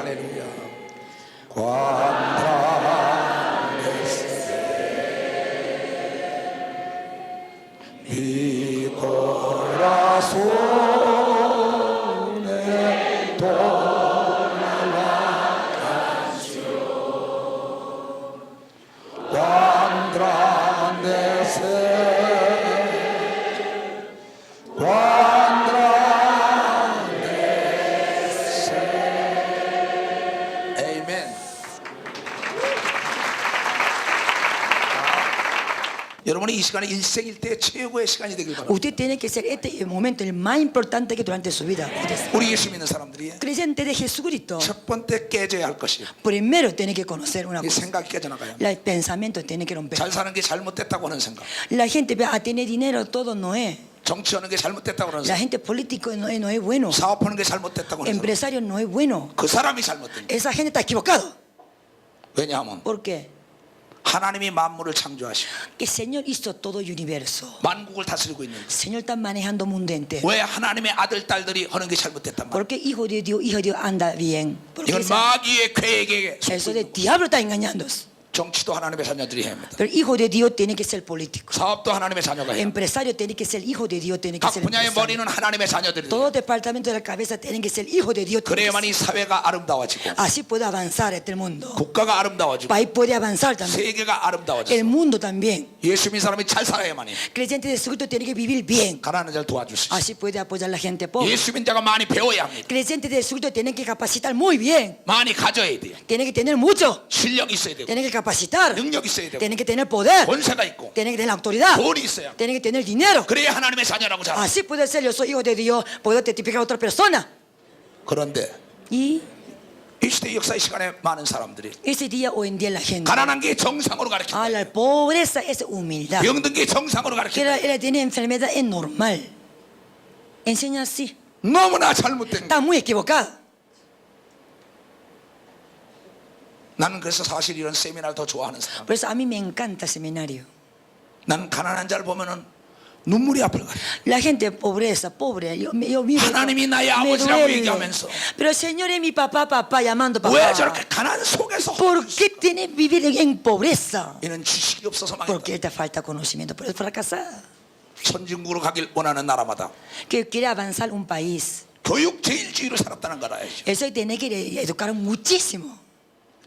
할렐루야. 관광에세 비코라손에 돌아가시오. 관광에세 여러분이 이 시간이 일생일대 최고의 시간이 되길 바랍니다. Usted tiene que ser este momento el más importante que durante su vida. 우리 예수 믿는 사람들이 Creyente de Jesucristo, 첫 번째 깨져야 할 것이 primero tiene que conocer una 이 cosa. 생각이 깨져나가야 합니다. El pensamiento tiene que romper. 잘 사는 게 잘못됐다고 하는 생각, La gente ve a tener dinero todo no es. 정치하는 게 잘못됐다고 하는 La 생각, gente político no es bueno. 사업하는 게 잘못됐다고 하는 생각, Empresario no es bueno. 그 사람이 잘못된 거예요. Esa gente está equivocado. 왜냐하면 ¿Por qué? 하나님이 만물을 창조하시고 Que el Señor hizo todo el universo. 만국을 다스리고 있는데 El Señor está manejando el mundo entero. 왜 하나님의 아들 딸들이 하는 게 잘못됐단 말이에요? Porque hijo de Dios anda bien. Porque 이건 마귀의 계획에 eso de 속고 diablo está engañando. 정치도 하나님의 자녀들이 해야 합니다. Pero el hijo de Dios tiene que ser político. 사업도 하나님의 자녀가 해야 합니다. Empresario tiene que ser hijo de Dios, tiene que 각 ser 분야의 empresario. 머리는 하나님의 자녀들이 돼요. Todo departamento de la cabeza tienen que ser hijo de Dios. tiene que 그래야만 이 사회가 아름다워지고 ser. Así puede avanzar este mundo. 국가가 El 아름다워지고 país puede avanzar también. 세계가 El 아름다워지고 mundo también. 예수 믿는 사람이 잘 살아야만이 Creyente de Jesucristo tiene que vivir bien. 가난한 자를 도와줄 수 있어요. Así puede apoyar a la gente pobre. 예수 믿는 자가 많이 배워야 합니다. Creyente de Jesucristo tiene que capacitar muy bien. 많이 가져야 돼요. Tiene que tener mucho. 실력이 있어야 되고 Tiene que capacitar. 능력이 있어야 되고 Tiene que tener poder. 권세가 있고 Tiene que tener autoridad. 돈이 있어야 Tiene que tener dinero. 그래야 하나님의 자녀라고 잘. Así puede ser, yo soy hijo de Dios, puedo testificar a otra persona. 그런데 Y 이 시대 역사의 시간에 많은 사람들이 ese día, hoy en día, la gente, 가난한 게 정상으로 가르친다. la pobreza es humildad. 병든 게 정상으로 Que 가르친다. él tiene enfermedad es normal. Enseña así. 너무나 잘못된 거. Está muy equivocado. 나는 그래서 사실 이런 세미나를 더 좋아하는 사람. Por eso a mí me encanta el seminario. 나는 가난한 자를 보면은 눈물이 앞을 가려. La gente pobreza, pobre, yo vivo. 하나님이 나의 Me 아버지라고 duele. 얘기하면서 Pero el Señor es mi papá, papá, llamando papá. 왜 저렇게 가난 속에서 ¿Por qué tiene que vivir en pobreza? 이는 지식이 없어서 Porque 망했다. te falta conocimiento, por eso fracasar. 선진국으로 가길 원하는 나라마다 Que quiere avanzar un país. 교육 제일주의로 살았다는 걸 알아야죠. Eso tiene que educar muchísimo.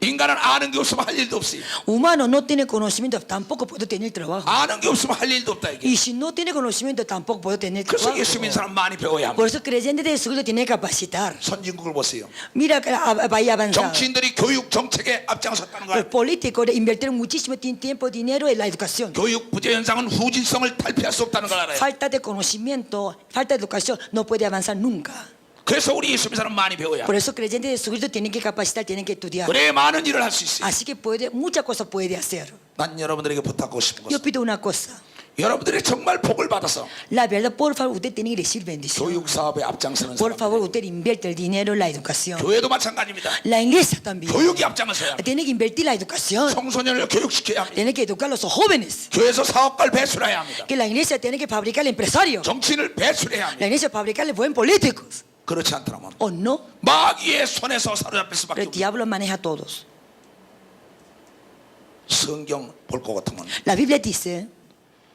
인간은 아는 게 없으면 할 일도 없어요. Humano no tiene conocimiento, tampoco puede tener trabajo. 아는 게 없으면 할 일도 없다 이게. Y si no tiene conocimiento, tampoco puede tener 그래서 trabajo. 예수 믿는 사람 많이 배워야 Por 합니다. eso creyente de Jesucristo tiene que capacitar. 선진국을 보세요. Mira que vaya avanzando. 정치인들이 교육 정책에 앞장섰다는 Los 걸. políticos invirtieron muchísimo tiempo, dinero en la educación. 교육 부재 현상은 후진성을 탈피할 수 없다는 걸 알아요. Falta de conocimiento, falta de educación, no puede avanzar nunca. 그래서 우리 예수 믿는 사람 많이 배워야 Por 합니다. eso creyente de Jesucristo tiene que capacitar, tiene que estudiar. 그래 많은 일을 할 수 있어요. Así que puede, muchas cosas puede hacer. 난 여러분들에게 부탁하고 싶은 Yo 것은 pido una cosa. 여러분들이 정말 복을 받아서 La verdad, por favor, usted tiene que recibir bendición. 교육 사업에 앞장서는 Por 사람. favor, usted invierte el dinero en la educación. 교회도 마찬가지입니다. La iglesia también. 교육이 앞장서야 합니다. Tiene que invertir la educación. 청소년을 교육시켜야 합니다. Tiene que educar a los jóvenes. 교회에서 사업가를 배출해야 합니다. Que la iglesia tiene que fabricar empresarios. 정치인을 배출해야 합니다. La iglesia fabricar buen políticos. 그렇지 않더라면 ¿O no? 마귀의 손에서 사로잡힐 수밖에 El 없습니다. diablo maneja a todos. 성경 볼 것 같으면 La Biblia dice,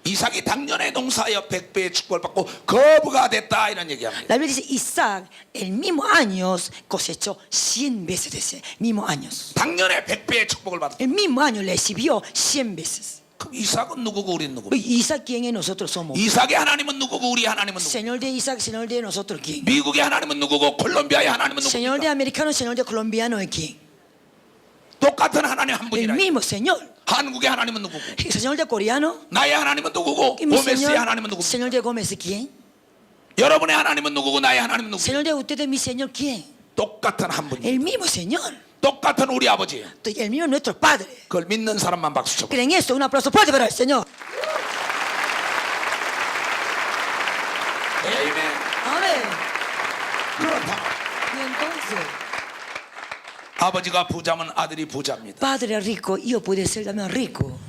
이삭이 당년에 농사하여 100배의 축복을 받고 거부가 됐다 이런 얘기합니다. la Biblia dice, Isaac, el mismo año cosechó 100 veces de ese mismo años. 당년에 100배의 축복을 받았다. El mismo año le recibió 100 veces. 그럼 이삭은 누구고 우리는 누구고? Isaac, ¿quién es nosotros somos? 이삭의 하나님은 누구고 우리 하나님은 누구고? Señor de Isaac, Señor de nosotros, ¿quién? 미국의 하나님은 누구고 콜롬비아의 하나님은 Señor de 누구입니까? americano, Señor de colombiano, ¿es quién? 똑같은 하나님 한 El 분이라. mismo Señor. 한국의 하나님은 누구고? Señor de coreano, 나의 하나님은 누구고? y mi 고메스의 하나님은 누구고? Señor de Gómez, ¿quién? 여러분의 하나님은 누구고? 나의 하나님은 누구고? Señor de ustedes, mi Señor, ¿quién? 똑같은 한 분이. El mismo Señor. 똑같은 우리 아버지예요. El mismo nuestro Padre. 그걸 믿는 사람만 박수 쳐. ¿Creen eso? Un aplauso fuerte para el Señor. 아멘. Amén. 그렇다. Y entonces, 아버지가 부자면 아들이 부자입니다. Padre rico, yo puedo ser también rico.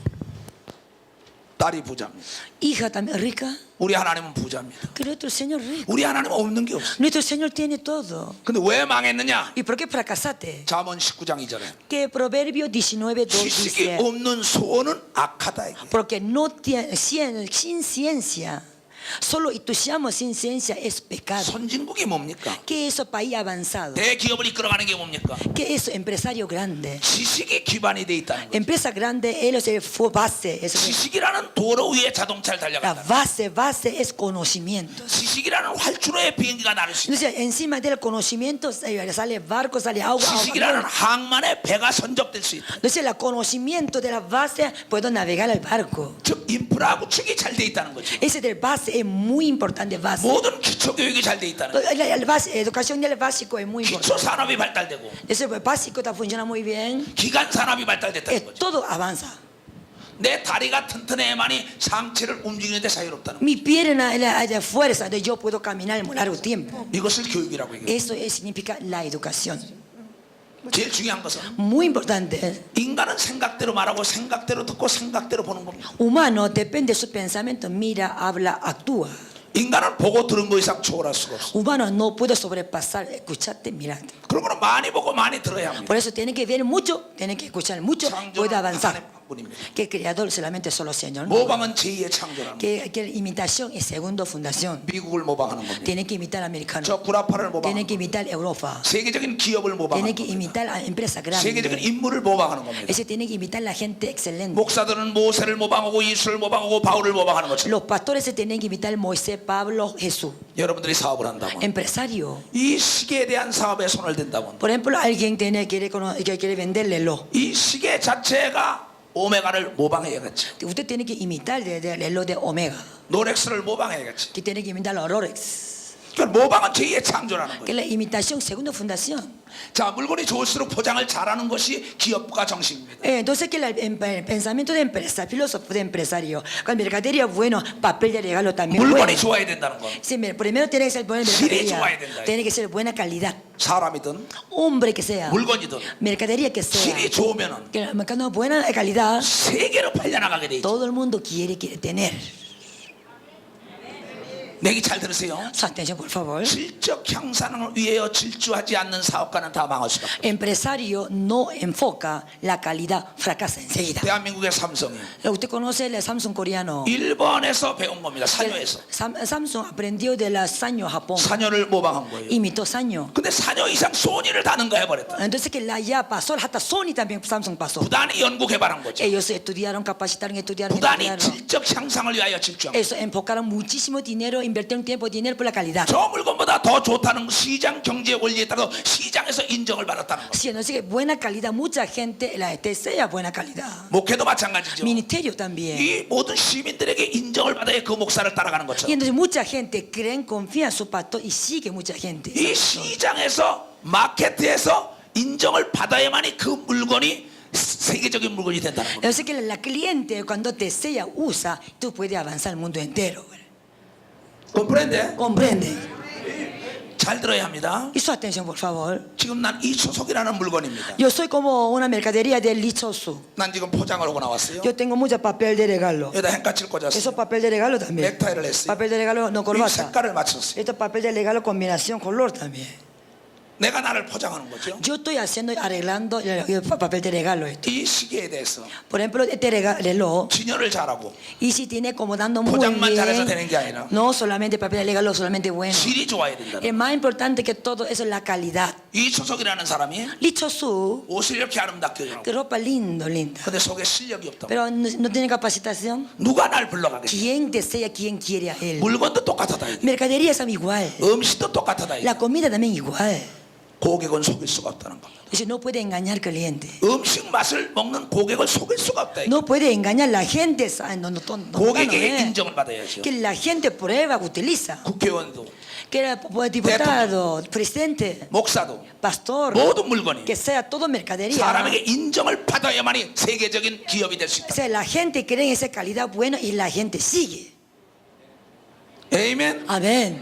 딸이 부자입니다. hija también rica. 우리 하나님은 부자입니다. Que nuestro Señor rico. 우리 하나님은 없는 게 없어요. Nuestro Señor tiene todo. 근데 왜 망했느냐? ¿Y por qué fracasaste? 잠언 19장 2절에 Que Proverbio 19:2 지식이 dice, 없는 소원은 악하다. 이게. porque no tiene, sin ciencia, solo entusiasmo sin ciencia es pecado. 선진국이 뭡니까? ¿Qué es eso país avanzado? 대기업을 이끌어가는 게 뭡니까? ¿Qué es eso empresario grande? 지식이 기반이 돼 있다는 거죠. Empresa grande, él es el base. 지식이라는 도로 위에 자동차를 La 달려간다. base es conocimiento. 지식이라는 활주로에 비행기가 나를 수 있다. Entonces, encima del conocimiento sale barco, sale agua. 지식이라는 항만에 배가 선적될 수 있다. Entonces, el conocimiento de la base puedo navegar el barco. 즉 인프라 구축이 잘 돼 있다는 거죠. Ese del base es muy importante. Base. 모든 기초 교육이 잘 돼 있다는 거죠. El base, educación del básico es muy 기초 importante. 산업이 발달되고 Ese básico está funciona muy bien. 기간 산업이 발달됐다는 거죠. Todo avanza. 내 다리가 튼튼해야만이 상체를 움직이는데 자유롭다는 거죠. Mi pierna es de fuerza, de yo puedo caminar muy largo tiempo. 이것을 교육이라고 얘기해요. Eso significa la educación. 제일 중요한 것은 Muy importante. 인간은 생각대로 말하고 생각대로 듣고 생각대로 보는 겁니다. Humano depende de su pensamiento, mira, habla, actúa. 인간은 보고 들은 거 이상 초월할 수가 없어. Humano no puede sobrepasar, escucharte, mirarte. 그런 거는 많이 보고 많이 들어야 합니다. Por eso tiene que ver mucho, tiene que escuchar mucho, puede 창조는 avanzar. 하나님 한 분입니다. Que el creador solamente solo Señor. 모방은 제2의 창조라는 거예요. Que imitación es segundo fundación. 미국을 모방하는 겁니다. Tiene que imitar al americano. 저 구라파를 모방하는 Tiene que 겁니다. imitar Europa. 세계적인 기업을 Tiene 모방하는 que 겁니다. imitar a empresas 세계적인 grandes. 인물을 모방하는 겁니다. Ese tiene que imitar la gente excelente. 목사들은 모세를 모방하고 예수를 모방하고 바울을 모방하는 것처럼 Los pastores se tienen que imitar Moisés, Pablo, Jesús. 여러분들이 사업을 한다면 Empresario. 이 시계에 대한 사업에 손을 댄다면 Por ejemplo, alguien que quiere venderle. 이 시계 자체가 오메가를 모방해야겠지. Usted tiene que imitar el lo de Omega. 롤렉스를 모방해야겠지. Que tiene que imitar los Rolex. 그러니까 모방은 제2의 창조라는 Que 거예요. la imitación, segunda fundación. 자, 물건이 좋을수록 포장을 잘하는 것이 기업가 정신입니다. Entonces, que el pensamiento de empresa, filósofo de empresario, con mercadería bueno, papel de regalo también bueno. 물건이 좋아야 된다는 거. Sí, primero tiene que ser buena 실이 mercadería. 좋아야 된다. Tiene que ser buena calidad. 사람이든 Hombre que sea. 물건이든 Mercadería que sea. 실이 좋으면은 Que el mercado es buena calidad. 세계로 팔려나가게 돼 있죠. Todo el mundo quiere tener. 내 얘기 잘 들으세요. Su atención, por favor. 질적 향상을 위하여 질주하지 않는 사업가는 다 망할 수밖에 없어요. Empresario no enfoca la calidad, fracasa enseguida. 대한민국의 삼성이 Usted conoce el Samsung coreano. 일본에서 배운 겁니다. 사녀에서. Samsung aprendió de la Sanyo, Japón. 사녀를 모방한 거예요. Imitó Sanyo. 근데 사녀 이상 소니를 다 능가해버렸다. Entonces que la ya pasó, hasta Sony también Samsung pasó. 부단히 연구 개발한 거죠. Ellos estudiaron, capacitaron, estudiaron. 부단히 질적 향상을 위하여 질주한 거예요. Eso enfocaron muchísimo dinero, invirtieron tiempo, dinero por la calidad. 저 물건보다 더 좋다는 시장 경제 원리에 따라 시장에서 인정을 받았다는 거예요. Sí, entonces que buena calidad, mucha gente la desea buena calidad. 목회도 마찬가지죠. Ministerio también. 이 모든 시민들에게 인정을 받아야 그 목사를 따라가는 Y 것처럼 entonces mucha gente creen, confía en su pastor y sigue mucha gente. 이 시장에서 마케트에서 인정을 받아야만이 그 물건이 세계적인 물건이 된다는 거예요. Entonces que la cliente cuando desea, usa, tú puedes avanzar el mundo entero. comprende? Comprende. 잘 들어야 합니다. Y su atención, por favor. 지금 난 이 초석이라는 물건입니다. Yo soy como una mercadería de lichoso. 난 지금 포장을 하고 나왔어요. Yo tengo mucho papel de regalo. 여기다 행까치를 꽂았어요. Eso papel de regalo también. 넥타이를 했어요. Papel de regalo no 이 corbata. 색깔을 맞췄어요. Esto es papel de regalo combinación color también. 내가 나를 포장하는 거죠. Yo estoy arreglando el papel de regalo esto. 이 시계에 대해서 Por ejemplo, este reloj. 진열을 잘하고 Y si tiene como dando muy 포장만 잘해서 되는 게 bien. 아니라 No solamente papel de regalo, solamente bueno. 질이 좋아야 된다. Es más importante que todo eso es la calidad. 이 초석이라는 사람이 Lichosu, 옷을 이렇게 아름답게 que 하고 ropa linda. 근데 속에 실력이 없다. Pero no tiene capacitación. 누가 날 불러가겠어? ¿Quién desea, quién quiere a él? 물건도 똑같다. Mercaderías son igual. 음식도 똑같다. La comida también igual. 고객은 속일 수가 없다는 겁니다. Entonces no puede engañar al cliente. 음식 맛을 먹는 고객을 속일 수가 없다. No puede engañar a la gente. No, 고객에게 인정을 받아야죠. Que la gente prueba, utiliza. 국회의원도 Que era diputado, presidente, 목사도 pastor, 모든 물건이 que sea todo mercadería. 사람에게 인정을 받아야만이 세계적인 기업이 될 수 O 있다. sea, la gente cree en esa calidad buena y la gente sigue. 에이멘. Amén.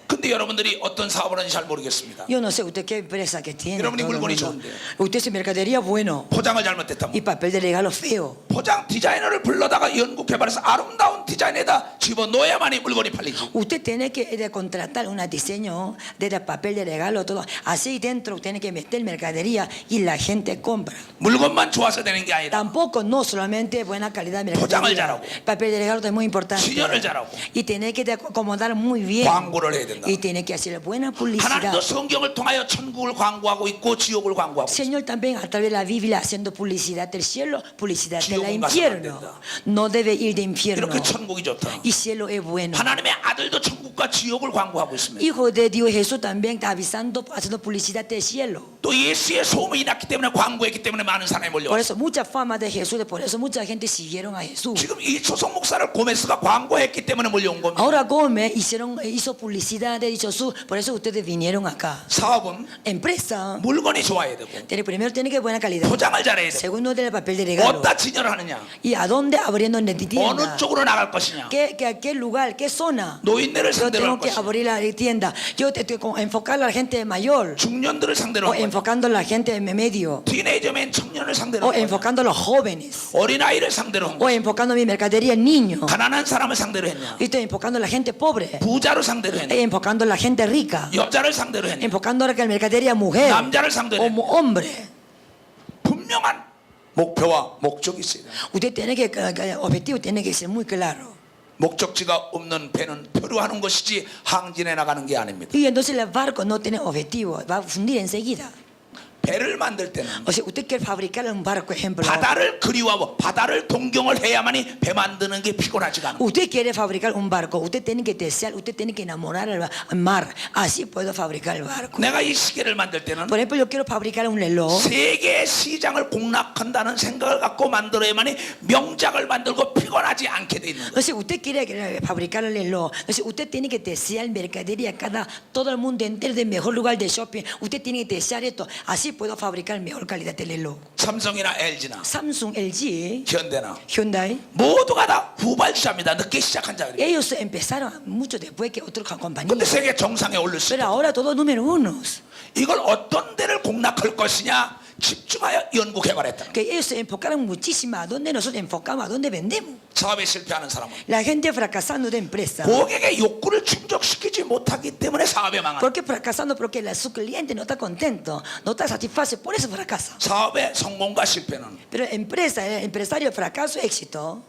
근데 근데 여러분들이 어떤 사업을 하는지 잘 모르겠습니다. Yo no sé usted qué empresa que tiene. 여러분이 todo el 물건이 mundo. 좋은데요. Usted es mercadería bueno 포장을 잘못했다면 y papel de regalo feo. 포장 디자이너를 불러다가 연구 개발해서 아름다운 디자인에다 집어넣어야만이 물건이 팔리지. Usted tiene que contratar un diseño de papel de regalo, todo. Así dentro tiene que meter mercadería y la gente compra. 물건만 좋아서 되는 게 아니라 Tampoco no solamente buena calidad de 포장을 mercadería. 잘하고 Papel de regalo es muy importante. 진열을 잘하고 Y tiene que acomodar muy bien. 광고를 해야 된다. Y tiene que hacer buena publicidad. 하나님도 성경을 통하여 천국을 광고하고 있고 지옥을 광고하고 있어요. Señor también a través de la Biblia haciendo publicidad del cielo, publicidad del 지옥은 가서는 안 infierno. 된다. No debe ir de infierno. 이렇게 천국이 좋다. Y cielo es bueno. 하나님의 아들도 천국과 지옥을 광고하고 있습니다. Hijo de Dios Jesús también está avisando, haciendo publicidad del cielo. 또 예수의 소문이 났기 때문에 광고했기 때문에 많은 사람이 Por 몰려왔어요. eso mucha fama de Jesús, por eso mucha gente siguieron a Jesús. 지금 이 초성 목사를 고메스가 광고했기 때문에 몰려온 겁니다. Ahora Gómez hizo publicidad de Jesús, por eso ustedes vinieron acá. 사업은 Empresa, 물건이 좋아야 되고 primero tiene que buena calidad. 포장을 잘해야 되고 Segundo, del papel de regalo. 어디다 진열을 하느냐, ¿Y a dónde abriendo en 어느 tienda? 쪽으로 나갈 것이냐, ¿Qué lugar, qué zona? 노인네를 Yo 상대로 tengo 할 que 것이냐, abrir la tienda. Yo tengo que enfocar a la gente mayor. 중년들을 상대로 O 할 거냐, enfocando a la gente medio. 티네이저맨 청년을 상대로 O 할 거냐, enfocando a los jóvenes. 어린아이를 상대로 한 O 거냐, enfocando mi mercadería en niños. 가난한 사람을 상대로 했냐, Y estoy enfocando a la gente pobre. 부자를 상대로 했냐, Enfocando a la gente rica. 여자를 상대로 했냐, Enfocando a la mercadería mujer. 남자를 상대로 O 했냐. hombre. 분명한 목표와 목적이 있어야 돼요. Usted tiene que, el objetivo tiene que ser muy claro. 목적지가 없는 배는 표류하는 것이지 항진해 나가는 게 아닙니다. Y entonces el barco no tiene objetivo, va a fundir enseguida. 배를 만들 때는 O sea, usted quiere fabricar un barco, ejemplo. 바다를 그리워하고 바다를 동경을 해야만이 배 만드는 게 피곤하지가 않아요. Usted quiere fabricar un barco, usted tiene que desear, usted tiene que enamorar al mar. Así puedo fabricar el barco. 내가 이 시계를 만들 때는 Por ejemplo, yo quiero fabricar un reloj. 세계 시장을 공략한다는 생각을 갖고 만들어야만이 명작을 만들고 피곤하지 않게 돼 있는 거예요. Entonces, usted quiere fabricar el reloj. Entonces, usted tiene que desear mercadería, todo el mundo entero del mejor lugar de shopping. Usted tiene que desear esto. Así puedo fabricar mejor calidad de reloj. 삼성이나 LG나 Samsung, LG, 현대나 Hyundai, 모두가 다 후발주자입니다. 늦게 시작한 자들이. ellos empezaron mucho después que otras 근데 compañías. 세계 정상에 올릴 수 Pero 있다. ahora todos número unos. 이걸 어떤 데를 공략할 것이냐 집중하여 연구 개발했다. Que ellos se enfocaron muchísimo a dónde nosotros enfocamos, a dónde vendemos. 사업에 실패하는 사람은 La gente fracasando de empresa. 고객의 욕구를 충족시키지 못하기 때문에 사업에 망한다. ¿Por qué fracasando? Porque su cliente no está contento, no está satisfecho, por eso fracasa. 사업의 성공과 실패는 Pero empresa, empresario, fracaso, éxito,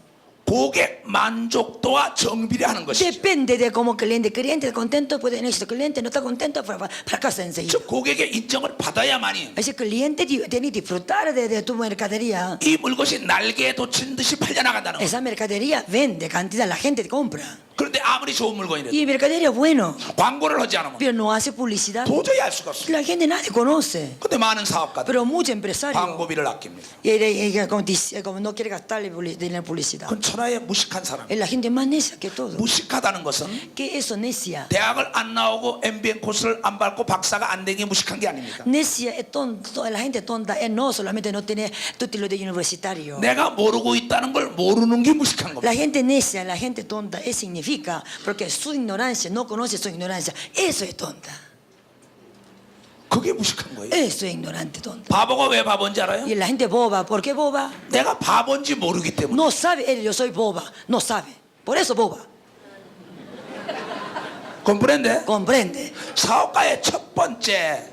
고객 만족도와 정비례하는 것이죠. depende de cómo cliente contento puede tener éxito, cliente no está contento, fracasa enseguida. 즉 고객의 인정을 받아야만이 Ese cliente tiene que disfrutar de tu mercadería. 이 물것이 날개에 돋친 듯이 팔려나간다는 거예요. Esa mercadería vende cantidad, la gente compra. 그런데 아무리 좋은 물건이라도 Y mercadería bueno, 광고를 하지 않으면 pero no hace publicidad. 도저히 알 수가 없어요. La gente nadie conoce. 근데 많은 사업가들 Pero muchos empresarios 광고비를 아낍니다. como no quiere gastarle dinero en publicidad. 그건 천하의 무식한 사람. Es la gente más necia que todo. 무식하다는 것은 ¿Qué es eso, necia? 대학을 안 나오고 MBA 코스를 안 밟고 박사가 안 되기 무식한 게 아닙니까? Necia es tonto, la gente tonta es no solamente no tiene título de universitario. 내가 모르고 있다는 걸 모르는 게 무식한 겁니다. La gente necia, la gente tonta, eso significa porque su ignorancia no conoce su ignorancia. Eso es tonta. 그게 무식한 거예요. Eso es ignorante, tonta. 바보가 왜 바본지 알아요? Y la gente boba, ¿por qué boba? 내가 바본지 모르기 때문에. No sabe, yo soy boba, no sabe. Por eso boba. comprende? Comprende. 사업가의 첫 번째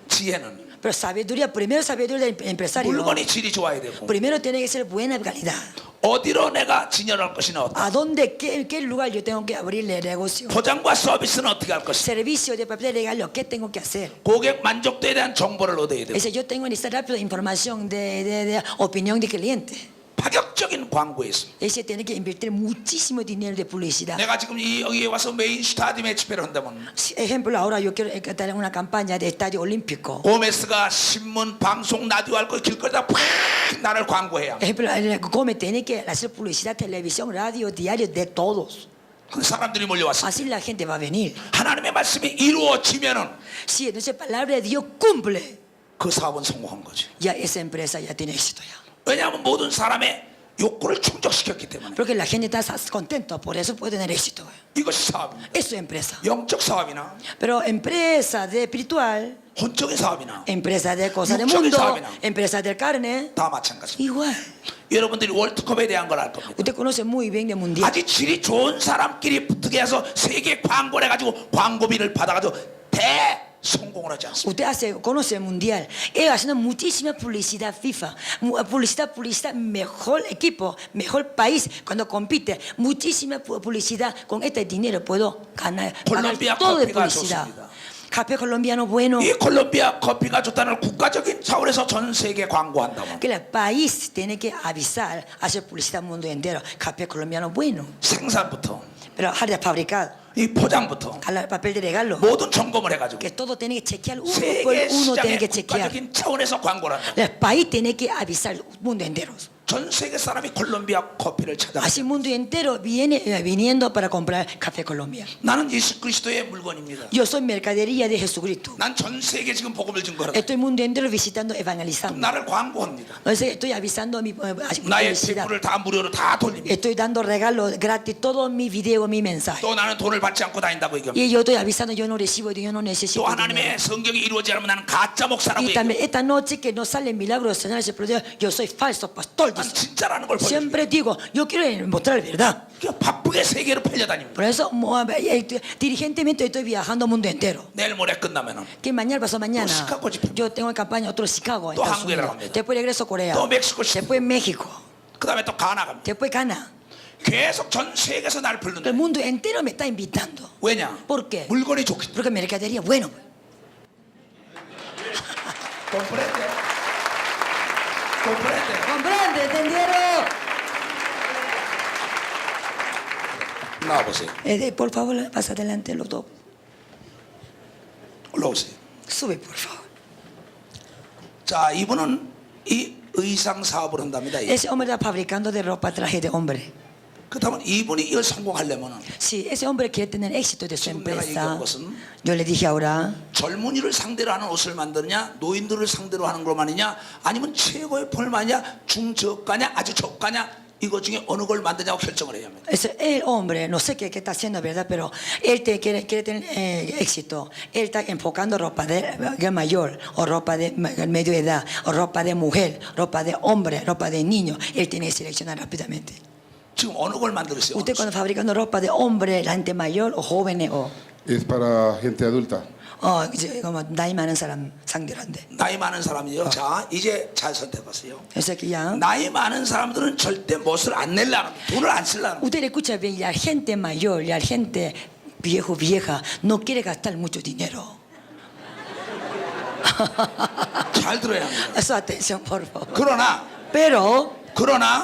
지혜는 Pero sabiduría, primero sabiduría del empresario. 물건이 질이 좋아야 되고 Primero tiene que ser buena calidad. 어디로 내가 진열할 것이냐 어떻다. ¿A dónde, qué lugar yo tengo que abrirle el negocio? 포장과 서비스는 어떻게 할 것이냐. Servicio de papel regalo, ¿qué tengo que hacer? 고객 만족도에 대한 정보를 얻어야 되고 Ese yo tengo que necesitar rápido información de opinión de cliente. 파격적인 광고에 있습니다. Ese tiene que invertir muchísimo dinero de publicidad. 내가 지금 여기에 와서 메인 스타디움에 집회를 한다면 Ejemplo, ahora yo quiero dar una campaña de estadio olímpico. 고메스가 신문, 방송, 라디오 할 거 길거리다 팍 나를 광고해야. Ejemplo, Gómez tiene que hacer publicidad, televisión, radio, diario, de todos. 사람들이 몰려왔어. Así la gente va a venir. 하나님의 말씀이 이루어지면은 Si entonces la palabra de Dios cumple, 그 사업은 성공한 거지. ya esa empresa ya tiene éxito ya. 왜냐하면 모든 사람의 욕구를 충족시켰기 때문에 Porque la gente está contenta, por eso puede tener éxito. 이것이 사업입니다. Eso es empresa. 영적 사업이나 Pero empresa de espiritual, 혼적인 사업이나 empresa de cosas del 육적인 mundo, 사업이나 empresa del carne, 다 마찬가지입니다. igual. 여러분들이 월드컵에 대한 걸 알 겁니다. Usted conoce muy bien de mundial. 아주 질이 좋은 사람끼리 붙게 해서 세계 광고를 해가지고 광고비를 받아가지고 성공을 하지 않습니다. Usted conoce el mundial. Ellos haciendo muchísima publicidad FIFA. Publicidad, mejor equipo, mejor país. Cuando compite, muchísima publicidad. Con este dinero puedo ganar Colombia todo de 커피가 publicidad. 좋습니다. Café colombiano bueno. 이 콜롬비아 커피가 좋다는 국가적인 차원에서 전 세계 광고한다고. Que el país tiene que avisar, hacer publicidad al mundo entero. Café colombiano bueno. 생산부터 Pero dejar de fabricar, 이 포장부터 al papel de regalo. 모든 점검을 해가지고 Que todo tiene que chequear. Uno por 세계 uno tiene 시장의 que chequear. 국가적인 차원에서 광고를 한다. El país tiene que avisar al mundo entero. 전 세계 사람이 콜롬비아 커피를 찾아. Así el mundo entero viniendo para comprar Café Colombia. 나는 예수 그리스도의 물건입니다. Yo soy mercadería de Jesucristo. 난 전 세계 지금 복음을 증거하다. Estoy el mundo entero visitando, evangelizando. 나를 광고합니다. Entonces estoy avisando mi 나의 publicidad. 뒷불을 다 무료로 다 돌립니다. Estoy dando regalos gratis, todo mi video, mi mensaje. 또 나는 돈을 받지 않고 다닌다고 얘기합니다. Y yo estoy avisando, yo no recibo, yo no necesito 또 dinero. 하나님의 성경이 이루어지지 않으면 나는 가짜 목사라고 Y 얘기합니다. también esta noche que no sale el milagro del Señor, yo soy falso pastor. 난 진짜라는 걸 보여줍니다. Siempre digo, yo quiero mostrar la verdad. 바쁘게 세계로 팔려다닙니다. Por eso dirigentemente estoy viajando al mundo entero. 내일 모레 끝나면은 Que mañana, pasado mañana, Chicago 집회. yo tengo campaña otro Chicago, en 또 Estados 한국에 Unidos. 나갑니다. Después regreso a Corea. 또 멕시코 시티. Después México. 그다음에 또 가나 갑니다. Después Ghana. 계속 전 세계에서 날 El 부르는데 mundo entero me está invitando. 왜냐? ¿Por qué? 물건이 좋기 때문에. Porque mercadería, bueno. comprende. ¿Comprende? ¿Entendieron? 나와보세요. Por favor, pasa adelante los dos. 올라오세요. Sube, por favor. 자, 이분은 이 의상 사업을 한답니다. Ese hombre está fabricando de ropa traje de hombre. 그렇다면 이분이 이걸 성공하려면은 Si ese hombre quiere tener éxito de su 지금 내가 empresa, 얘기한 것은 yo le dije ahora, 젊은이를 상대로 하는 옷을 만드느냐, 노인들을 상대로 하는 것만이냐, 아니면 최고의 폴만이냐, 중저가냐, 아주 저가냐, 이거 중에 어느 걸 만드냐고 결정을 해야 합니다. el hombre, no sé qué está haciendo, ¿verdad? Pero él quiere tener éxito. Él está enfocando ropa de mayor, o ropa de medio edad, o ropa de mujer, ropa de hombre, ropa de niño. Él tiene que seleccionar rápidamente. 지금 어느 걸 만들었어요? Usted cuando fabricando ropa de hombre, la gente mayor o jóvenes o Es para gente adulta. como 나이 많은 사람 상대로 한대. 나이 많은 사람이요. 자, 이제 잘 선택하세요. Eso que ya. 나이 많은 사람들은 절대 멋을 안 내려는, 돈을 안 쓰려는. Usted escucha bien, la gente mayor, la gente vieja, no quiere gastar mucho dinero. 잘 들어야 합니다. Eso atención, por favor. 그러나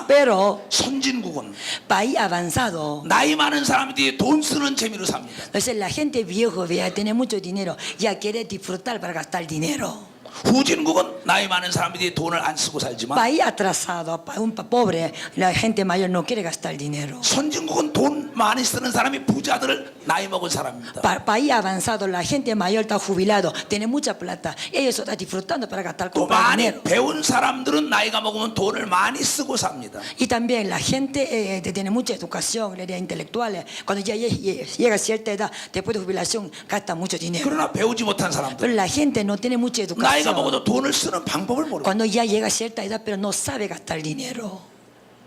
Pero, 선진국은 país avanzado, 나이 많은 사람들이 돈 쓰는 재미로 삽니다. entonces la gente vieja tiene mucho dinero, ya quiere disfrutar para gastar dinero. 후진국은 나이 많은 사람들이 돈을 안 쓰고 살지만 País atrasado, un pobre, la gente mayor no quiere gastar dinero. 선진국은 돈 많이 쓰는 사람이 부자들을 나이 먹은 사람입니다. País avanzado, la gente mayor está jubilado, tiene mucha plata, ellos están disfrutando para gastar 또 comprar 많이 dinero. 배운 사람들은 나이가 먹으면 돈을 많이 쓰고 삽니다. Y también la gente que tiene mucha educación, intelectuales, cuando ya llega a cierta edad, después de jubilación, gasta mucho dinero. 그러나 배우지 못한 사람들 Pero la gente no tiene mucha 나이가 educación. 먹어도 돈을 쓰는 방법을 모르고 Cuando ya llega a cierta edad, pero no sabe gastar dinero.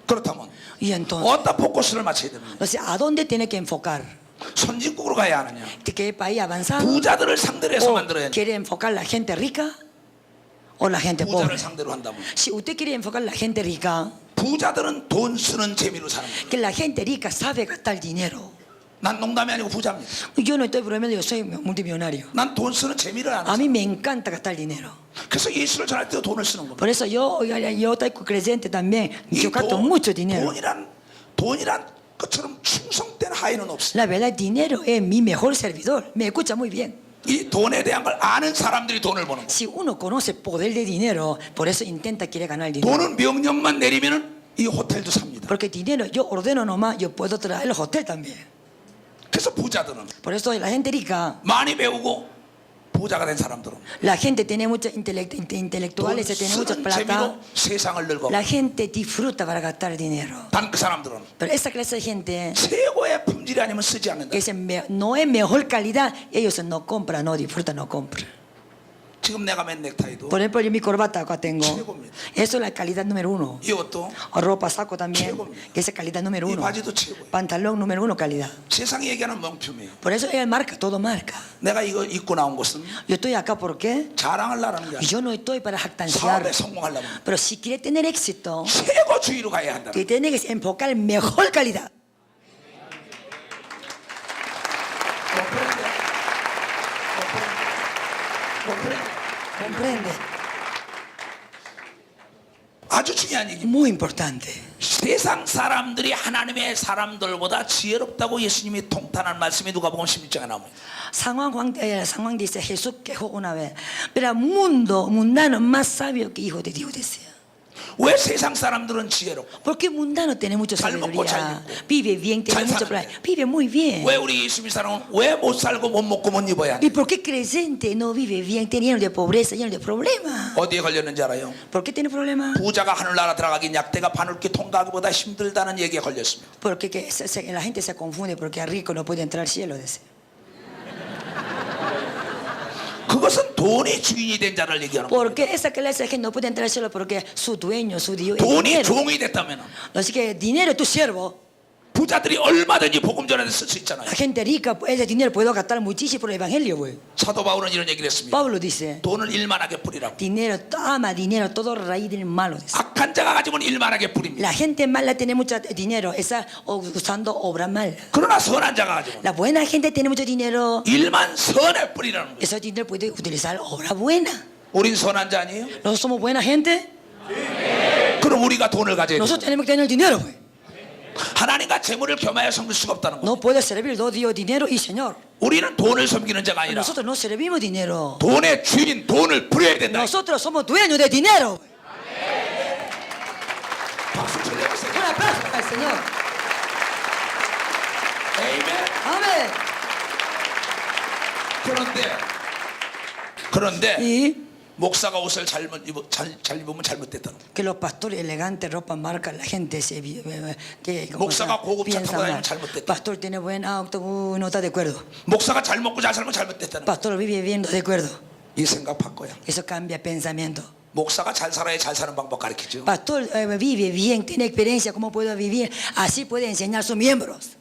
그렇다면 Y entonces, 어디다 포커스를 맞춰야 됩니다. o sea, ¿a dónde tiene que enfocar? 선진국으로 가야 하느냐, ¿Qué país avanzado? 부자들을 상대로 해서 ¿O 만들어야 하느냐. quiere enfocar la gente rica o la gente pobre? 부자를 상대로 한다면 Si usted quiere enfocar la gente rica, 부자들은 돈 쓰는 재미로 사는 거예요. que la gente rica sabe gastar dinero. 난 농담이 아니고 부자입니다. Yo no estoy bromeando, yo soy multimillonario. 난 돈 쓰는 재미를 안 A 해요. mí me encanta gastar dinero. 그래서 예수를 전할 때도 돈을 쓰는 겁니다. Por eso yo estoy creyente también. 이 Yo gasto mucho dinero. 돈이란 것처럼 충성된 하인은 없어요. La verdad, el dinero es mi mejor servidor. Me escucha muy bien. 이 돈에 대한 걸 아는 사람들이 돈을 버는 거예요. Si uno conoce el poder de dinero, por eso intenta, quiere ganar dinero. 돈은 명령만 내리면은 이 호텔도 삽니다. Porque dinero, yo ordeno nomás, yo puedo traer el hotel también. 그래서 부자들은 Por eso la gente rica, 많이 배우고 부자가 된 사람들은 La gente tiene muchos intelectuales, 돈 tiene mucha 쓰는 plata. 재미로 세상을 늙어. La gente disfruta para gastar dinero. 단 그 사람들은 Pero esa clase de gente 최고의 품질이 아니면 쓰지 않는다. que no es mejor calidad, ellos no compran, no disfrutan, no compran. 지금 내가 맨 넥타이도 Por ejemplo, yo mi corbata acá tengo. 최고입니다. Eso es la calidad número uno. 이것도 O ropa saco también, 최고입니다. que esa es calidad número 이 uno. 바지도 최고예요. Pantalón número uno, calidad. 세상이 얘기하는 명품이에요. Por eso es marca, todo marca. 내가 이거 입고 나온 것은 Yo estoy acá, ¿por qué? 자랑하려는 게 Y 아니라 yo no estoy para jactanciar. 사업에 성공하려면 Pero si quiere tener éxito, 최고주의로 가야 한다. te tiene que enfocar en mejor calidad. ¿Comprende? 아주 중요한 얘기. Muy importante. 세상 사람들이 하나님의 사람들보다 지혜롭다고 예수님이 통탄한 말씀이 누가복음 16장에 나옵니다. San Juan dice, Jesús quejó una vez, pero el mundo mundano es más sabio que hijo de Dios, decía. 왜 세상 사람들은 지혜롭고 Porque el mundano tiene mucha 잘 먹고 잘 sabiduría, 입고, vive bien, tiene 잘 mucho 사는데. plan, vive muy bien. 왜 우리 예수 믿는 사람은 왜 못 살고 못 먹고 못 입어야 돼? ¿Y por qué creyente no vive bien, lleno de pobreza, lleno de problemas? 어디에 걸렸는지 알아요? ¿Por qué tiene problemas? 부자가 하늘나라 들어가기 약대가 바늘길 통과하기보다 힘들다는 얘기에 걸렸습니다. Porque la gente se confunde porque el rico no puede entrar al cielo, dice. 그것은 돈이 주인이 된 자를 얘기하는 거예요. Porque esa clase de gente no puede entrar al cielo porque su dueño, su Dios es 돈이 dinero. 종이 됐다면 Así que dinero es tu siervo. 부자들이 얼마든지 복음 전에 쓸 수 있잖아요. La gente rica, ese dinero puede gastar muchísimo por el evangelio, güey. 사도 바울은 이런 얘기를 했습니다. Pablo dice, 돈을 일만하게 뿌리라고. dinero, ama dinero, todo raíz del malo, dice. 악한 자가 가지면 일만하게 뿌립니다. La gente mala tiene mucho dinero, esa usando obra mal. 그러나 선한 자가 가지면 La buena gente tiene mucho dinero, 일만 선에 뿌리라는 거예요. ese dinero puede utilizar obra buena. 우린 선한 자 아니에요? ¿Nosotros somos buena gente? 그럼 우리가 돈을 가져야 돼요. Nosotros tenemos que tener dinero, güey. 하나님과 재물을 겸하여 섬길 수가 없다는 거예요. No puede servir dos Dios, dinero y Señor. 우리는 돈을 섬기는 자가 아니라 Nosotros no servimos dinero. 돈의 주인인 돈을 부려야 된다. Nosotros somos dueños de dinero. 박수 쳐주세요. Un aplauso para el Señor. 에이멘. Amén. 그런데 Y 목사가 옷을 잘 입으면 잘못됐다는 거예요. que los pastores elegantes, ropa marca, la gente que 목사가 고급차 piensa 타고 다니면 mal. 잘못됐다. Pastor tiene buen auto, no está de acuerdo. 목사가 잘 먹고 잘 살면 잘못됐다는 거예요. Pastor vive bien, no está de acuerdo. 이 생각 바꿔야. Eso cambia pensamiento. 목사가 잘 살아야 잘 사는 방법 가르치죠. Pastor vive bien, tiene experiencia, cómo puedo vivir. Así puede enseñar a sus miembros.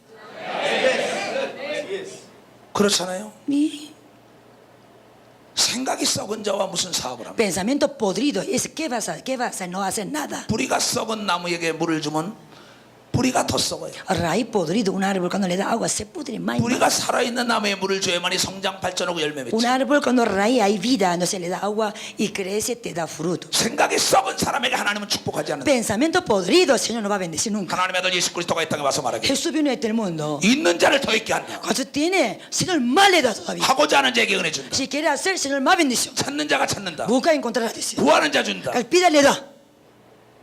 그렇잖아요. Y 생각이 썩은 자와 무슨 사업을 합니까? pensamiento podrido. ¿Qué vas a hacer? No hacer nada. 뿌리가 썩은 나무에게 물을 주면 뿌리가 더 썩어요. Raíz podrido, un árbol cuando le da agua se pudre más. y más. 뿌리가 살아있는 나무에 물을 줘야만이 성장 발전하고 열매 맺지. Un árbol cuando raíz hay vida, no se le da agua y crece, te da fruto. 생각이 썩은 사람에게 하나님은 축복하지 않는다. Pensamiento podrido, el Señor no va a bendecir nunca. 하나님의 아들 예수 그리스도가 이 땅에 와서 말하기 Jesús vino a este mundo. 있는 자를 더 있게 한다. Cuando tiene, el Señor más le da todavía. 하고자 하는 자에게 은혜 준다. Si quiere hacer, el Señor más bendición. 찾는 자가 찾는다. Busca y encontrará, dice. 구하는 자 준다. El pida le da.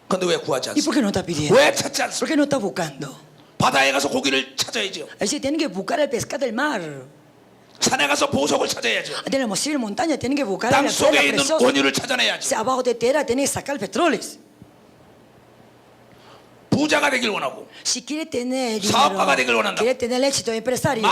근데 왜 구하지 ¿Y por 않습니까? qué no está pidiendo? 왜 찾지 않습니까? ¿Por qué no está buscando? 바다에 가서 고기를 찾아야죠. Es decir, tienen que buscar el pescado del mar. 산에 가서 보석을 찾아야죠. Tenemos ir montaña, tienen que buscar 땅 la 속에 piedra 있는 preciosa. 원유를 찾아내야죠. Abajo de tierra tienen que sacar petróleo. 부자가 되길 원하고 Si quiere tener 사업가가 되길 dinero, 원한다. quiere tener éxito empresario,